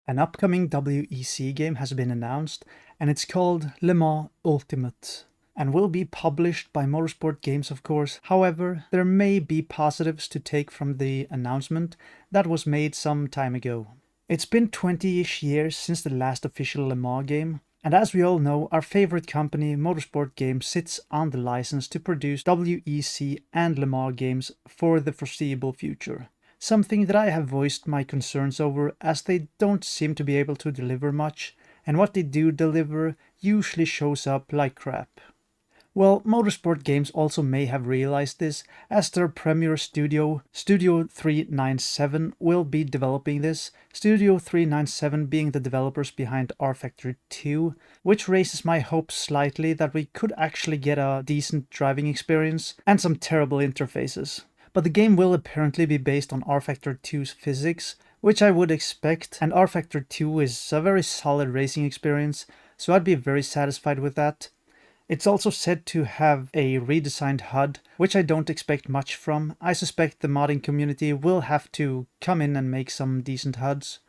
An upcoming WEC game has been announced, and it's called Le Mans Ultimate, and will be published by Motorsport Games, of course. However, there may be positives to take from the announcement that was made some time ago. It's been 20-ish years since the last official Le Mans game, and as we all know, our favorite company, Motorsport Games, sits on the license to produce WEC and Le Mans games for the foreseeable future. Something that I have voiced my concerns over, as they don't seem to be able to deliver much, and what they do deliver usually shows up like crap. Well, Motorsport Games also may have realized this, as their premier studio, Studio 397, will be developing this, Studio 397 being the developers behind rFactor 2, which raises my hopes slightly that we could actually get a decent driving experience and some terrible interfaces. But the game will apparently be based on rFactor 2's physics, which I would expect, and rFactor 2 is a very solid racing experience, so I'd be very satisfied with that. It's also said to have a redesigned HUD, which I don't expect much from. I suspect the modding community will have to come in and make some decent HUDs.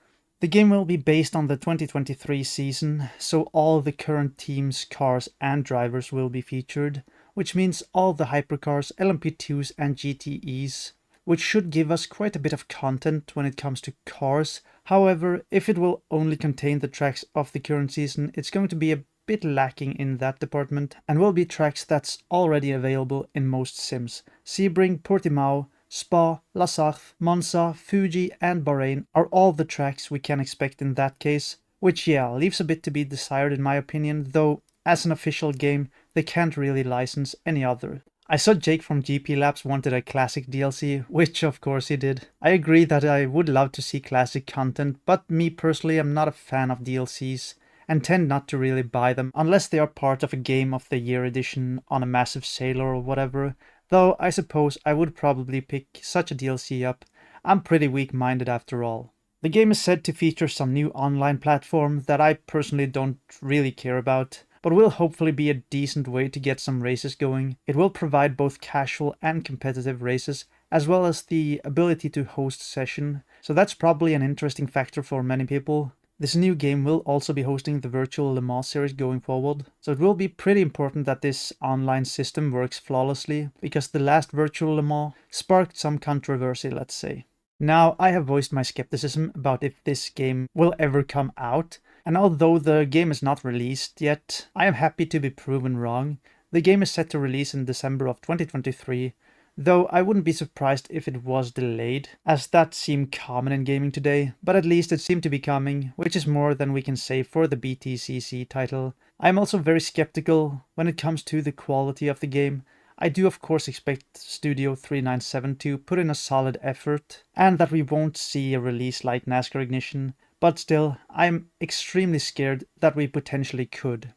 The game will be based on the 2023 season, so all the current teams, cars and drivers will be featured, which means all the hypercars, LMP2s and GTEs, which should give us quite a bit of content when it comes to cars. However, if it will only contain the tracks of the current season, it's going to be a bit lacking in that department, and will be tracks that's already available in most sims. Sebring, Portimao, Spa, La Sarthe, Monza, Fuji and Bahrain are all the tracks we can expect in that case, which leaves a bit to be desired in my opinion, though as an official game they can't really license any other. I saw Jake from GP Labs wanted a classic DLC, which of course he did. I agree that I would love to see classic content, but me personally I'm not a fan of DLCs, and tend not to really buy them unless they are part of a Game of the Year edition on a massive sale or whatever, though I suppose I would probably pick such a DLC up. I'm pretty weak-minded after all. The game is said to feature some new online platform that I personally don't really care about, but will hopefully be a decent way to get some races going. It will provide both casual and competitive races, as well as the ability to host session, so that's probably an interesting factor for many people. This new game will also be hosting the virtual Le Mans series going forward, so it will be pretty important that this online system works flawlessly, because the last virtual Le Mans sparked some controversy, let's say. Now, I have voiced my skepticism about if this game will ever come out, and although the game is not released yet, I am happy to be proven wrong. The game is set to release in December of 2023, though I wouldn't be surprised if it was delayed, as that seemed common in gaming today, but at least it seemed to be coming, which is more than we can say for the BTCC title. I am also very skeptical when it comes to the quality of the game. I do of course expect Studio 397 to put in a solid effort, and that we won't see a release like NASCAR Ignition, but still, I'm extremely scared that we potentially could.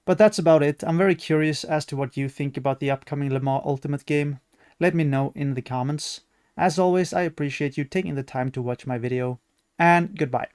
But that's about it. I'm very curious as to what you think about the upcoming Le Mans Ultimate game. Let me know in the comments. As always, I appreciate you taking the time to watch my video, and goodbye.